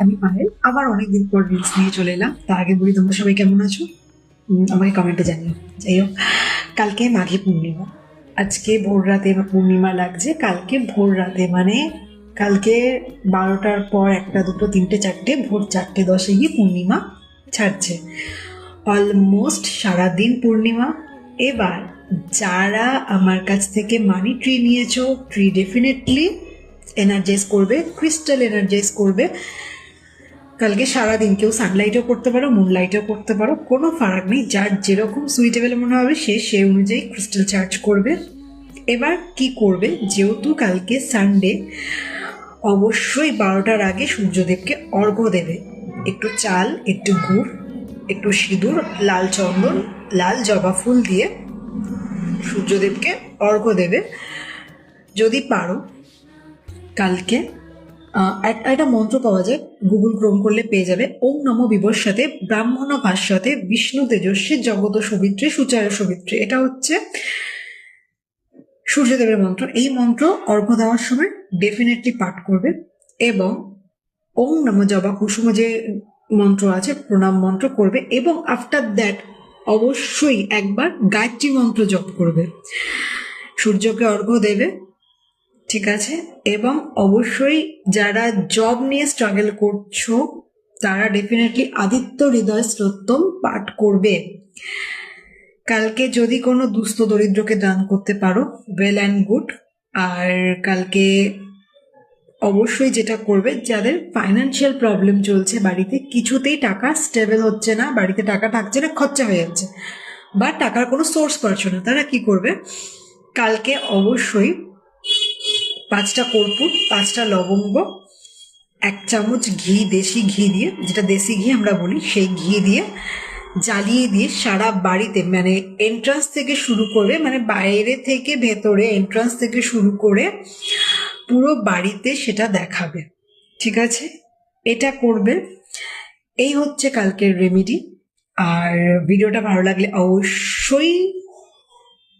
আমি পায়েল আবার অনেকদিন পর রিলস নিয়ে চলে এলাম। তার আগে বলি, তোমরা সবাই কেমন আছো? আমাকে কমেন্টে জানিও। যাই হোক, কালকে মাঘী পূর্ণিমা। আজকে ভোর রাতে পূর্ণিমা লাগছে, কালকে ভোর রাতে মানে কালকে 12টার পর 1টা 2টো 3টে 4টে ভোর 4:10 গিয়ে পূর্ণিমা ছাড়ছে। অলমোস্ট সারাদিন পূর্ণিমা। এবার যারা আমার কাছ থেকে মানি ট্রি নিয়েছো, ট্রি ডেফিনেটলি এনার্জাইজ করবে, ক্রিস্টাল এনার্জাইজ করবে। কালকে সারাদিন কেউ সানলাইটও করতে পারো, মুনলাইটও করতে পারো, কোনো ফারাক নেই। যার যেরকম সুইটেবল মনে হবে সে অনুযায়ী ক্রিস্টাল চার্জ করবে। এবার কি করবে, যেহেতু কালকে সানডে, অবশ্যই 12টার আগে সূর্যদেবকে অর্ঘ্য দেবে। একটু চাল, একটু গুড়, একটু সিঁদুর, লাল চন্দন, লাল জবা ফুল দিয়ে সূর্যদেবকে অর্ঘ্য দেবে। যদি পারো কালকে একটা মন্ত্র পাওয়া যায়, গুগল ক্রোম করলে পেয়ে যাবে। ওম নমো বিভস্যাতে ব্রাহ্মণ ভাষ্যতে বিষ্ণু তেজস্বী জগত সবিত্রী সুচার সবিত্রী। এটা হচ্ছে সূর্যদেবের মন্ত্র। এই মন্ত্র অর্ঘ্য দেওয়ার সময় ডেফিনেটলি পাঠ করবে। এবং ওম নমো জবা কুসুম যে মন্ত্র আছে, প্রণাম মন্ত্র করবে। এবং আফটার দ্যাট অবশ্যই একবার গায়ত্রী মন্ত্র জপ করবে, সূর্যকে অর্ঘ্য দেবে। ঠিক আছে? এবং অবশ্যই যারা জব নিয়ে স্ট্রাগল করছো তারা ডেফিনেটলি আদিত্য হৃদয় স্তোত্রম পাঠ করবে। কালকে যদি কোনো দুস্থ দরিদ্রকে দান করতে পারো, ওয়েল অ্যান্ড গুড। আর কালকে অবশ্যই যেটা করবে, যাদের ফাইন্যান্সিয়াল প্রবলেম চলছে, বাড়িতে কিছুতেই টাকা স্টেবল হচ্ছে না, বাড়িতে টাকা থাকছে না, খরচা হয়ে যাচ্ছে, বা টাকার কোনো সোর্স পাচ্ছে না, তারা কি করবে, কালকে অবশ্যই 5টা কর্পূর, 5টা লবঙ্গ, 1 চামচ ঘি, দেশি ঘি দিয়ে, যেটা দেশি ঘি আমরা বলি, সেই ঘি দিয়ে জ্বালিয়ে দিয়ে সারা বাড়িতে, মানে এন্ট্রান্স থেকে শুরু করে, মানে বাইরে থেকে ভেতরে, এন্ট্রান্স থেকে শুরু করে পুরো বাড়িতে সেটা দেখাবে। ঠিক আছে? এটা করবে। এই হচ্ছে কালকের রেমেডি। আর ভিডিওটা ভালো লাগলে অবশ্যই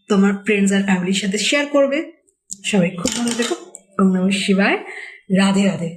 তোমার ফ্রেন্ডস আর ফ্যামিলির সাথে শেয়ার করবে। সবাই খুব ভালো থেকো। ওম নমঃ শিবায়। রাধে রাধে।